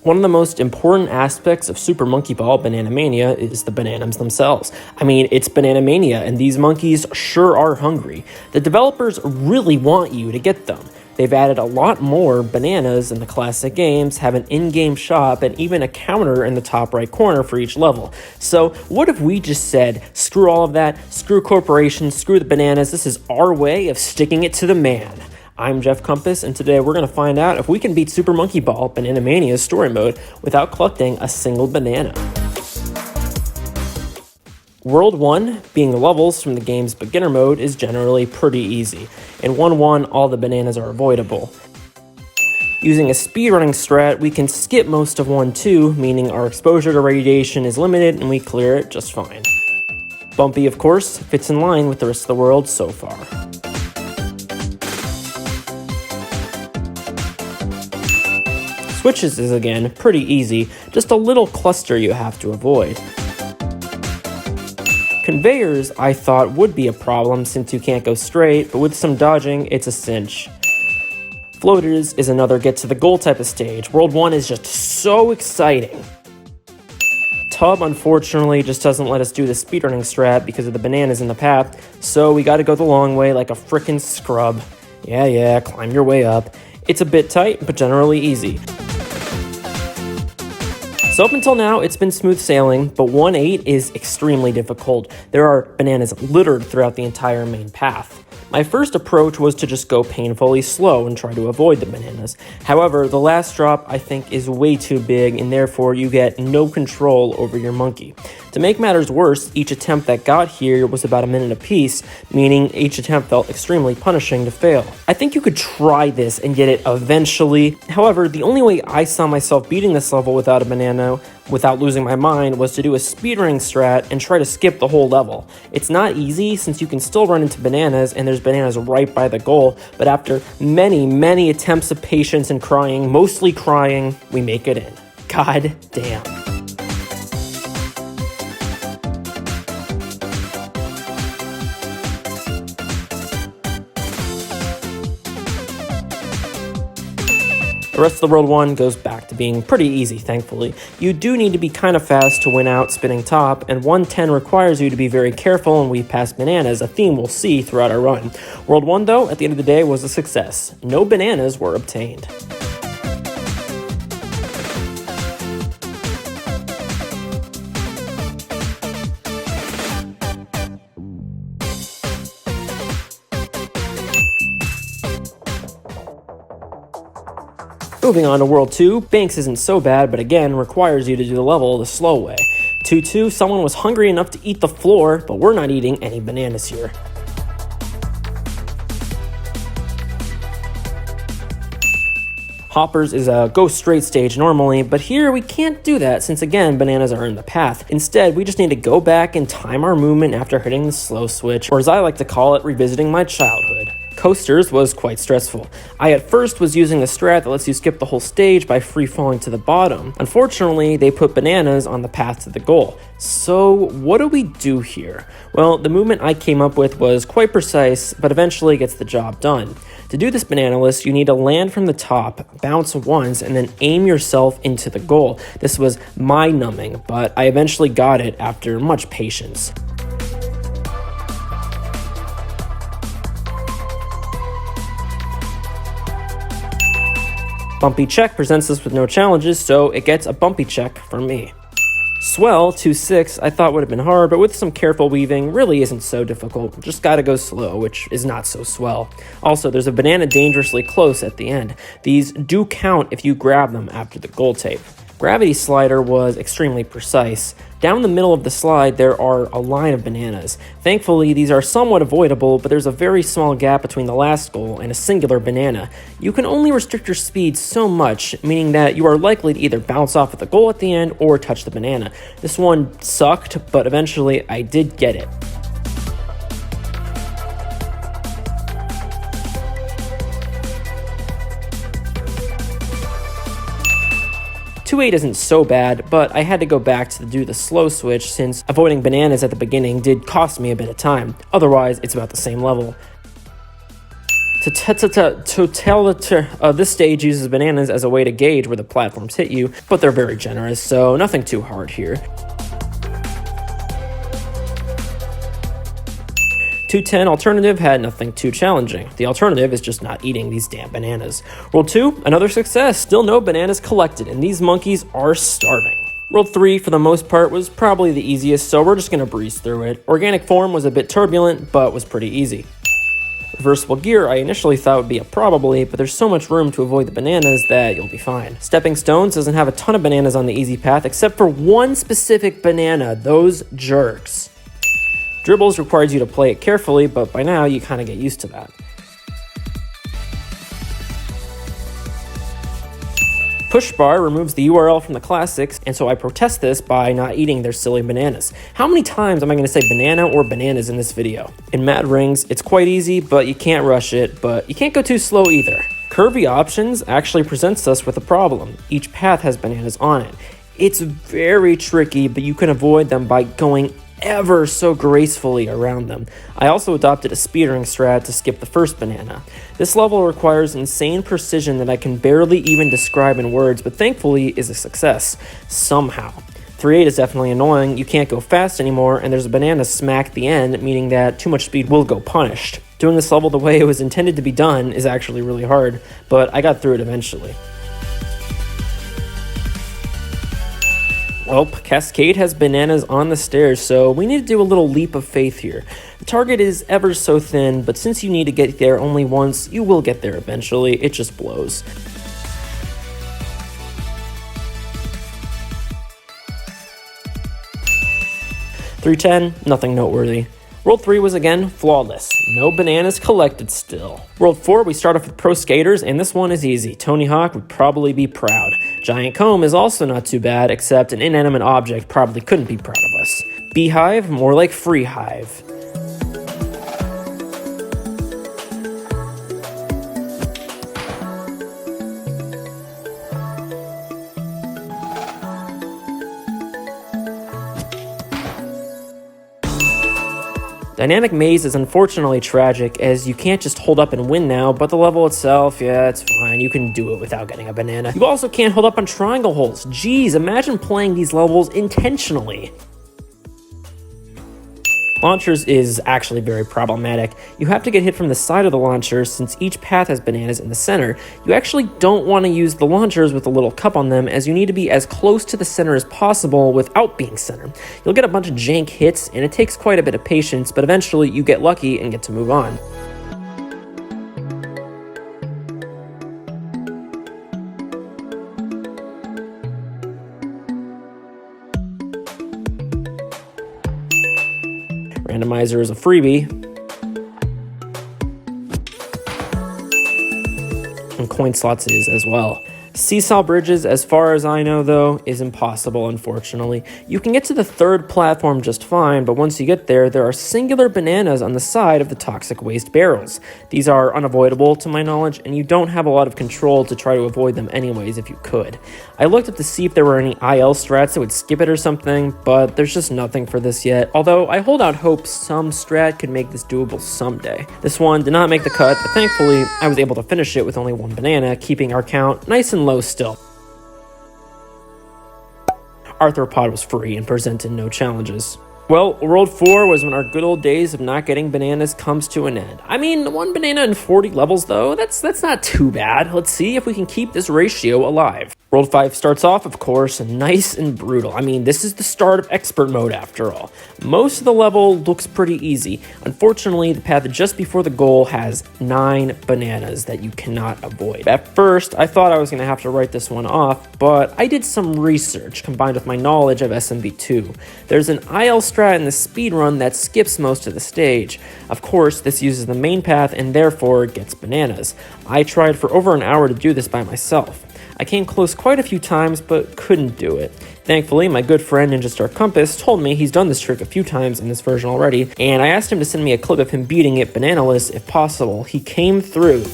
One of the most important aspects of Super Monkey Ball Banana Mania is the bananas themselves. I mean, it's Banana Mania, and these monkeys sure are hungry. The developers really want you to get them. They've added a lot more bananas in the classic games, have an in-game shop, and even a counter in the top right corner for each level. So what if we just said, screw all of that, screw corporations, screw the bananas, this is our way of sticking it to the man. I'm Jeff Compass, and today we're going to find out if we can beat Super Monkey Ball Banana Mania's story mode without collecting a single banana. World 1, being the levels from the game's beginner mode, is generally pretty easy. In 1-1, all the bananas are avoidable. Using a speedrunning strat, we can skip most of 1-2, meaning our exposure to radiation is limited and we clear it just fine. Bumpy, of course, fits in line with the rest of the world so far. Switches is again pretty easy, just a little cluster you have to avoid. Conveyors I thought would be a problem since you can't go straight, but with some dodging, it's a cinch. Floaters is another get to the goal type of stage. World 1 is just so exciting. Tub unfortunately just doesn't let us do the speedrunning strat because of the bananas in the path, so we gotta go the long way like a frickin' scrub. Yeah, climb your way up. It's a bit tight, but generally easy. So up until now, it's been smooth sailing, but 1-8 is extremely difficult. There are bananas littered throughout the entire main path. My first approach was to just go painfully slow and try to avoid the bananas. However, the last drop I think is way too big and therefore you get no control over your monkey. To make matters worse, each attempt that got here was about a minute apiece, meaning each attempt felt extremely punishing to fail. I think you could try this and get it eventually. However, the only way I saw myself beating this level without a banana, without losing my mind, was to do a speedrunning strat and try to skip the whole level. It's not easy since you can still run into bananas and there's bananas right by the goal, but after many attempts of patience and crying, mostly crying, we make it in. God damn. The rest of the World 1 goes back to being pretty easy, thankfully. You do need to be kind of fast to win out spinning top, and 110 requires you to be very careful and weave past bananas, a theme we'll see throughout our run. World 1, though, at the end of the day, was a success. No bananas were obtained. Moving on to World 2, Banks isn't so bad, but again, requires you to do the level the slow way. 2-2, someone was hungry enough to eat the floor, but we're not eating any bananas here. Hoppers is a go straight stage normally, but here we can't do that since again, bananas are in the path. Instead, we just need to go back and time our movement after hitting the slow switch, or as I like to call it, revisiting my childhood. Coasters was quite stressful. I at first was using a strat that lets you skip the whole stage by free falling to the bottom. Unfortunately, they put bananas on the path to the goal. So what do we do here? Well, the movement I came up with was quite precise, but eventually gets the job done. To do this banana list, you need to land from the top, bounce once, and then aim yourself into the goal. This was mind-numbing, but I eventually got it after much patience. Bumpy check presents us with no challenges, so it gets a bumpy check from me. Swell 2-6 I thought would have been hard, but with some careful weaving really isn't so difficult. Just gotta go slow, which is not so swell. Also, there's a banana dangerously close at the end. These do count if you grab them after the goal tape. Gravity slider was extremely precise. Down the middle of the slide, there are a line of bananas. Thankfully, these are somewhat avoidable, but there's a very small gap between the last goal and a singular banana. You can only restrict your speed so much, meaning that you are likely to either bounce off at the goal at the end or touch the banana. This one sucked, but eventually I did get it. 2-8 isn't so bad, but I had to go back to do the slow switch since avoiding bananas at the beginning did cost me a bit of time. Otherwise, it's about the same level. This stage uses bananas as a way to gauge where the platforms hit you, but they're very generous, so nothing too hard here. 210 alternative had nothing too challenging. The alternative is just not eating these damn bananas. World 2, another success. Still no bananas collected, and these monkeys are starving. World 3, for the most part, was probably the easiest, so we're just going to breeze through it. Organic form was a bit turbulent, but was pretty easy. Reversible gear I initially thought would be a probably, but there's so much room to avoid the bananas that you'll be fine. Stepping stones doesn't have a ton of bananas on the easy path, except for one specific banana, those jerks. Dribbles requires you to play it carefully, but by now you kind of get used to that. Push bar removes the URL from the classics, and so I protest this by not eating their silly bananas. How many times am I going to say banana or bananas in this video? In Mad Rings, it's quite easy, but you can't rush it, but you can't go too slow either. Curvy options actually presents us with a problem. Each path has bananas on it. It's very tricky, but you can avoid them by going ever so gracefully around them. I also adopted a speedrun strat to skip the first banana. This level requires insane precision that I can barely even describe in words, but thankfully is a success, somehow. 3-8 is definitely annoying, you can't go fast anymore, and there's a banana smack at the end, meaning that too much speed will go punished. Doing this level the way it was intended to be done is actually really hard, but I got through it eventually. Well, Cascade has bananas on the stairs, so we need to do a little leap of faith here. The target is ever so thin, but since you need to get there only once, you will get there eventually. It just blows. .310, nothing noteworthy. World 3 was again flawless. No bananas collected still. World 4, we start off with pro skaters, and this one is easy. Tony Hawk would probably be proud. Giant comb is also not too bad, except an inanimate object probably couldn't be proud of us. Beehive, more like Free Hive. Dynamic Maze is unfortunately tragic, as you can't just hold up and win now, but the level itself, yeah, it's fine, you can do it without getting a banana. You also can't hold up on triangle holes. Jeez, imagine playing these levels intentionally. Launchers is actually very problematic. You have to get hit from the side of the launcher since each path has bananas in the center. You actually don't want to use the launchers with a little cup on them, as you need to be as close to the center as possible without being center. You'll get a bunch of jank hits, and it takes quite a bit of patience, but eventually you get lucky and get to move on. Randomizer is a freebie. And coin slots is as well. Seesaw bridges, as far as I know though, is impossible, unfortunately. You can get to the third platform just fine, but once you get there, there are singular bananas on the side of the toxic waste barrels. These are unavoidable to my knowledge, and you don't have a lot of control to try to avoid them anyways if you could. I looked up to see if there were any IL strats that would skip it or something, but there's just nothing for this yet, although I hold out hope some strat could make this doable someday. This one did not make the cut, but thankfully I was able to finish it with only one banana, keeping our count nice and low still. Arthropod was free and presented no challenges. Well, World 4 was when our good old days of not getting bananas comes to an end. I mean, 1 banana in 40 levels though, that's not too bad. Let's see if we can keep this ratio alive. World 5 starts off, of course, nice and brutal. I mean, this is the start of expert mode after all. Most of the level looks pretty easy. Unfortunately, the path just before the goal has 9 bananas that you cannot avoid. At first, I thought I was going to have to write this one off, but I did some research combined with my knowledge of SMB2. There's an IL strat in the speedrun that skips most of the stage. Of course, this uses the main path and therefore gets bananas. I tried for over an hour to do this by myself. I came close quite a few times, but couldn't do it. Thankfully, my good friend Ninja Star Compass told me he's done this trick a few times in this version already, and I asked him to send me a clip of him beating it bananaless if possible. He came through.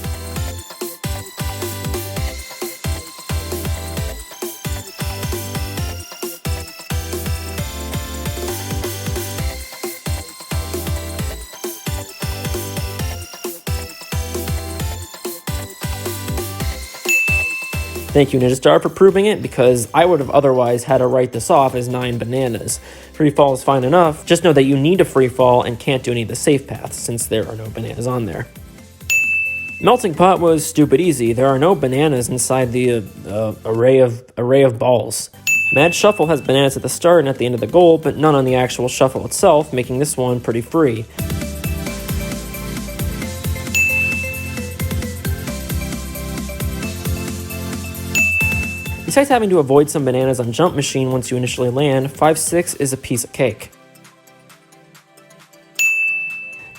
Thank you, Ninja Star, for proving it, because I would have otherwise had to write this off as 9 bananas. Free fall is fine enough, just know that you need a free fall and can't do any of the safe paths, since there are no bananas on there. Melting Pot was stupid easy. There are no bananas inside the array of balls. Mad Shuffle has bananas at the start and at the end of the goal, but none on the actual shuffle itself, making this one pretty free. Besides having to avoid some bananas on Jump Machine once you initially land, 5-6 is a piece of cake.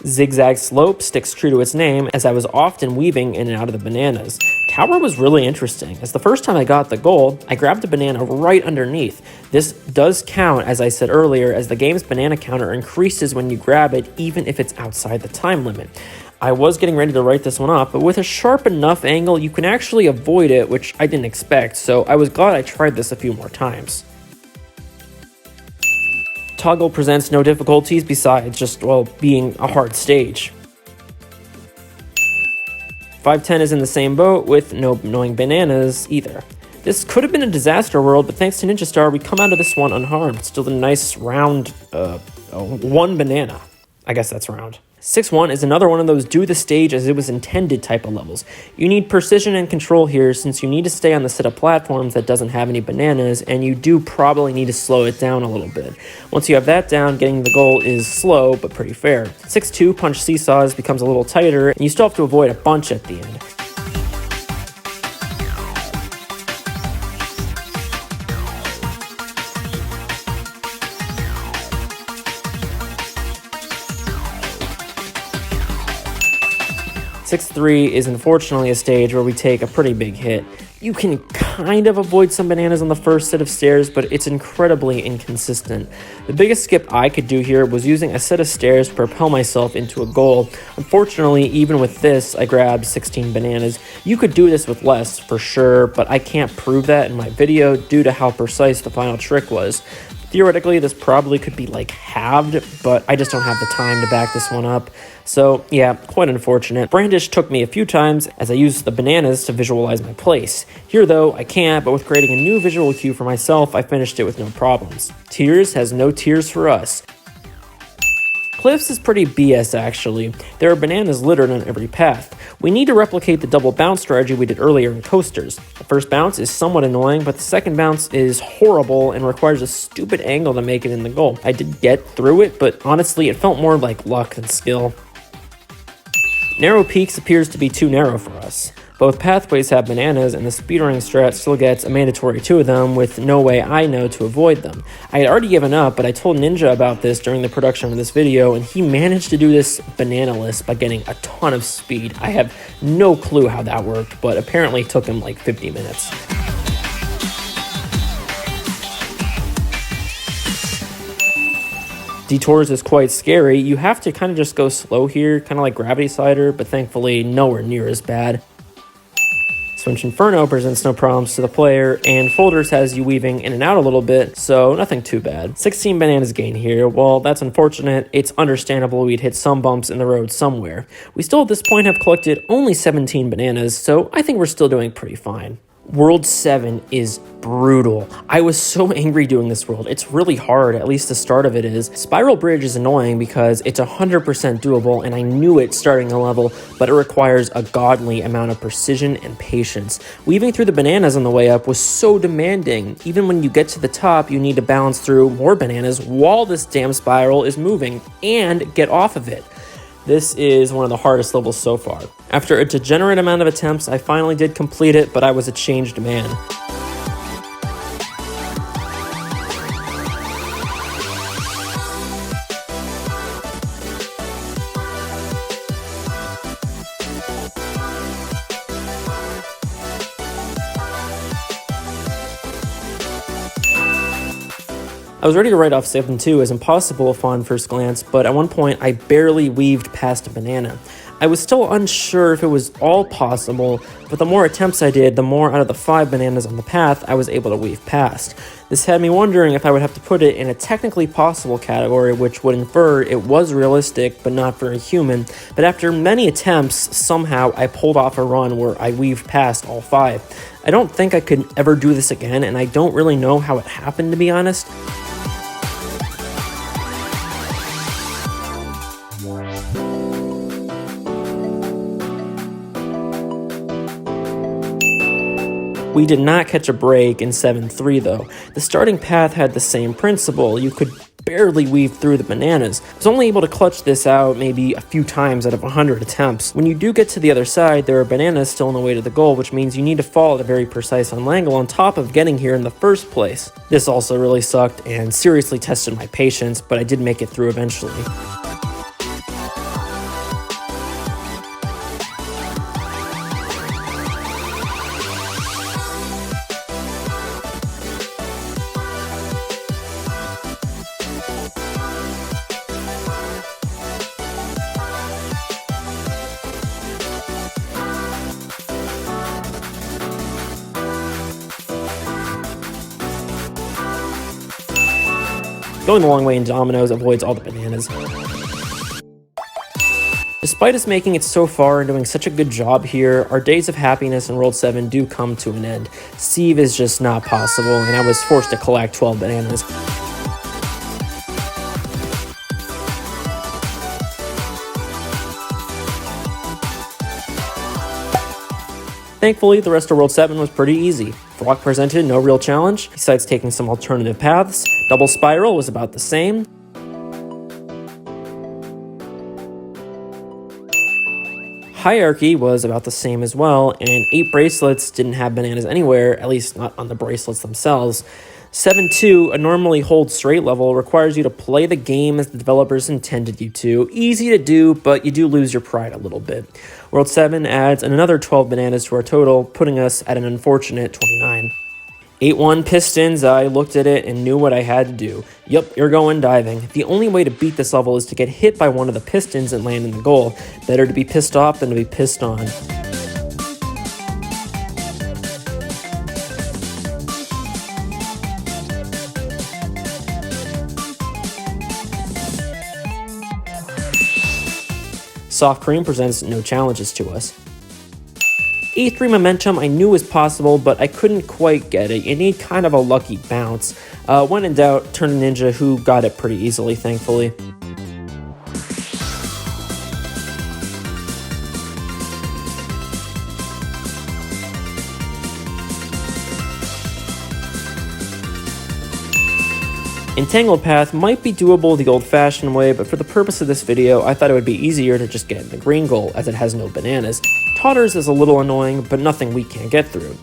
Zigzag Slope sticks true to its name, as I was often weaving in and out of the bananas. Tower was really interesting, as the first time I got the goal, I grabbed a banana right underneath. This does count, as I said earlier, as the game's banana counter increases when you grab it, even if it's outside the time limit. I was getting ready to write this one off, but with a sharp enough angle, you can actually avoid it, which I didn't expect, so I was glad I tried this a few more times. Toggle presents no difficulties besides just, well, being a hard stage. 5-10 is in the same boat with no annoying bananas either. This could have been a disaster world, but thanks to Ninja Star, we come out of this one unharmed. Still a nice round, 1 banana. I guess that's round. 6-1 is another one of those do the stage as it was intended type of levels. You need precision and control here, since you need to stay on the set of platforms that doesn't have any bananas, and you do probably need to slow it down a little bit. Once you have that down, getting the goal is slow, but pretty fair. 6-2 punch seesaws becomes a little tighter, and you still have to avoid a bunch at the end. Six-3 is unfortunately a stage where we take a pretty big hit. You can kind of avoid some bananas on the first set of stairs, but it's incredibly inconsistent. The biggest skip I could do here was using a set of stairs to propel myself into a goal. Unfortunately, even with this, I grabbed 16 bananas. You could do this with less, for sure, but I can't prove that in my video due to how precise the final trick was. Theoretically, this probably could be like halved, but I just don't have the time to back this one up. So yeah, quite unfortunate. Brandish took me a few times as I used the bananas to visualize my place. Here though, I can't, but with creating a new visual cue for myself, I finished it with no problems. Tears has no tears for us. Cliffs is pretty BS actually. There are bananas littered on every path. We need to replicate the double bounce strategy we did earlier in coasters. The first bounce is somewhat annoying, but the second bounce is horrible and requires a stupid angle to make it in the goal. I did get through it, but honestly it felt more like luck than skill. Narrow Peaks appears to be too narrow for us. Both pathways have bananas, and the speedrunning strat still gets a mandatory 2 of them with no way I know to avoid them. I had already given up, but I told Ninja about this during the production of this video, and he managed to do this banana-less by getting a ton of speed. I have no clue how that worked, but apparently it took him like 50 minutes. Detours is quite scary. You have to kind of just go slow here, kind of like Gravity Slider, but thankfully nowhere near as bad. Switch Inferno presents no problems to the player, and Folders has you weaving in and out a little bit, so nothing too bad. 16 bananas gain here. Well, that's unfortunate. It's understandable we'd hit some bumps in the road somewhere. We still at this point have collected only 17 bananas, so I think we're still doing pretty fine. World 7 is brutal. I was so angry doing this world. It's really hard, at least the start of it is. Spiral Bridge is annoying because it's 100% doable, and I knew it starting the level, but it requires a godly amount of precision and patience. Weaving through the bananas on the way up was so demanding. Even when you get to the top, you need to balance through more bananas while this damn spiral is moving and get off of it. This is one of the hardest levels so far. After a degenerate amount of attempts, I finally did complete it, but I was a changed man. I was ready to write off 7-2 as impossible upon first glance, but at one point I barely weaved past a banana. I was still unsure if it was all possible, but the more attempts I did, the more out of the 5 bananas on the path I was able to weave past. This had me wondering if I would have to put it in a technically possible category, which would infer it was realistic but not very human, but after many attempts, somehow I pulled off a run where I weaved past all 5. I don't think I could ever do this again, and I don't really know how it happened, to be honest. We did not catch a break in 7-3 though. The starting path had the same principle. You could barely weave through the bananas. I was only able to clutch this out maybe a few times out of 100 attempts. When you do get to the other side, there are bananas still on the way to the goal, which means you need to fall at a very precise angle on top of getting here in the first place. This also really sucked and seriously tested my patience, but I did make it through eventually. Going the long way in dominoes avoids all the bananas. Despite us making it so far and doing such a good job here, our days of happiness in World 7 do come to an end. Sieve is just not possible, and I was forced to collect 12 bananas. Thankfully, the rest of World 7 was pretty easy. Flock presented no real challenge, besides taking some alternative paths. Double Spiral was about the same. Hierarchy was about the same as well, and 8 bracelets didn't have bananas anywhere, at least not on the bracelets themselves. 7-2, a normally hold straight level, requires you to play the game as the developers intended you to. Easy to do, but you do lose your pride a little bit. World 7 adds another 12 bananas to our total, putting us at an unfortunate 29. 8-1 Pistons, I looked at it and knew what I had to do. Yup, you're going diving. The only way to beat this level is to get hit by one of the pistons and land in the goal. Better to be pissed off than to be pissed on. Soft Cream presents no challenges to us. E3 Momentum I knew was possible, but I couldn't quite get it. You need kind of a lucky bounce. When in doubt, turn to Ninja, who got it pretty easily, thankfully. Entangled Path might be doable the old-fashioned way, but for the purpose of this video, I thought it would be easier to just get in the green goal, as it has no bananas. Totters is a little annoying, but nothing we can't get through.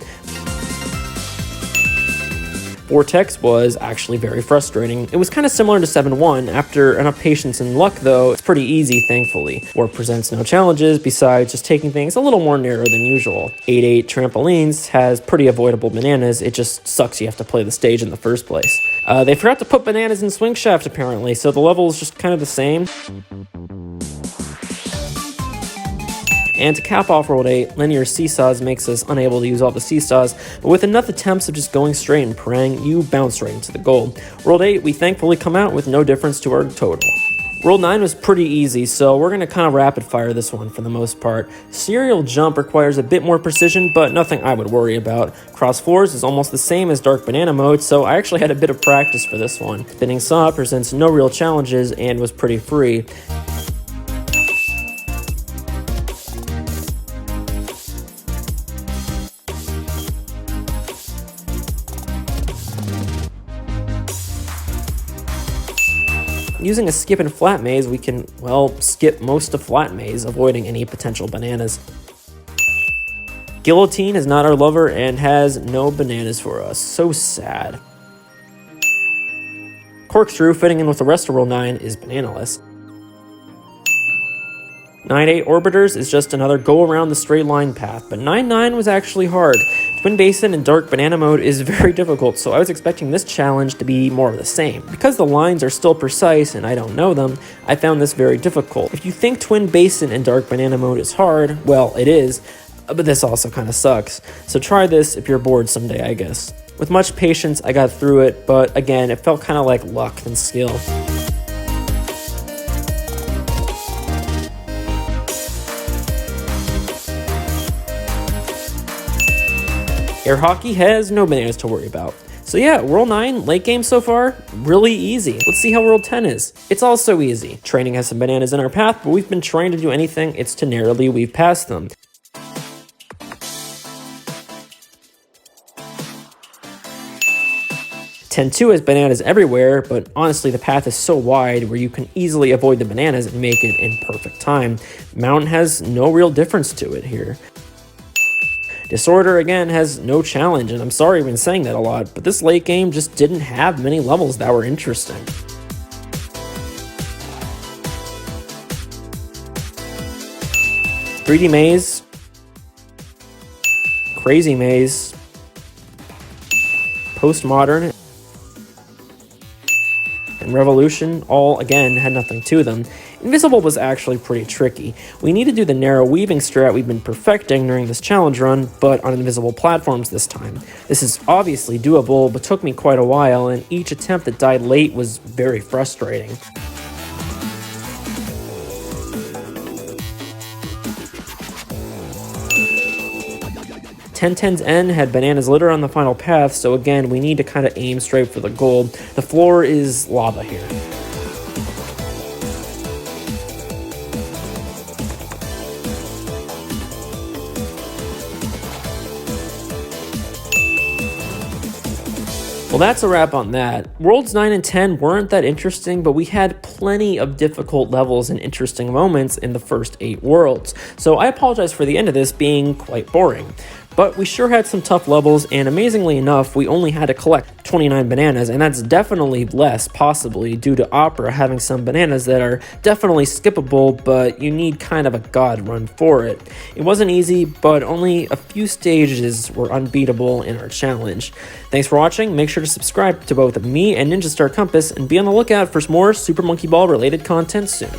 Vortex was actually very frustrating. It was kind of similar to 7-1. After enough patience and luck, though, it's pretty easy, thankfully. Warp presents no challenges, besides just taking things a little more narrow than usual. 8-8 Trampolines has pretty avoidable bananas, it just sucks you have to play the stage in the first place. They forgot to put bananas in Swing Shaft, apparently, so the level is just kind of the same. And to cap off World 8, linear seesaws makes us unable to use all the seesaws, but with enough attempts of just going straight and praying, you bounce right into the goal. World 8, we thankfully come out with no difference to our total. World 9 was pretty easy, so we're going to kind of rapid fire this one for the most part. Serial Jump requires a bit more precision, but nothing I would worry about. Cross Floors is almost the same as Dark Banana mode, so I actually had a bit of practice for this one. Spinning Saw presents no real challenges and was pretty free. Using a skip and flat maze, we can, well, skip most of flat maze, avoiding any potential bananas. Guillotine is not our lover and has no bananas for us. So sad. Corkscrew, fitting in with the rest of World 9, is bananaless. 9-8 Orbiters is just another go around the straight line path, but 9-9 was actually hard. Twin Basin in Dark Banana mode is very difficult, so I was expecting this challenge to be more of the same. Because the lines are still precise and I don't know them, I found this very difficult. If you think Twin Basin in Dark Banana mode is hard, well, it is, but this also kind of sucks. So try this if you're bored someday, I guess. With much patience, I got through it, but again, it felt kind of like luck than skill. Air hockey has no bananas to worry about. So yeah, World 9, late game so far, really easy. Let's see how World 10 is. It's also easy. Training has some bananas in our path, but we've been trying to do anything, it's to narrowly weave past them. Ten 2 has bananas everywhere, but honestly the path is so wide where you can easily avoid the bananas and make it in perfect time. Mountain has no real difference to it here. Disorder, again, has no challenge, and I'm sorry I've been saying that a lot, but this late game just didn't have many levels that were interesting. "3D Maze", "Crazy Maze", "Postmodern", and "Revolution" all, again, had nothing to them. Invisible was actually pretty tricky. We need to do the narrow weaving strat we've been perfecting during this challenge run, but on invisible platforms this time. This is obviously doable, but took me quite a while, and each attempt that died late was very frustrating. 1010's N had bananas litter on the final path, so again, we need to kind of aim straight for the goal. The floor is lava here. Well, that's a wrap on that. Worlds 9 and 10 weren't that interesting, but we had plenty of difficult levels and interesting moments in the first 8 worlds, so I apologize for the end of this being quite boring. But we sure had some tough levels, and amazingly enough, we only had to collect 29 bananas, and that's definitely less, possibly, due to Opera having some bananas that are definitely skippable, but you need kind of a god run for it. It wasn't easy, but only a few stages were unbeatable in our challenge. Thanks for watching. Make sure to subscribe to both me and Ninja Star Compass, and be on the lookout for some more Super Monkey Ball related content soon.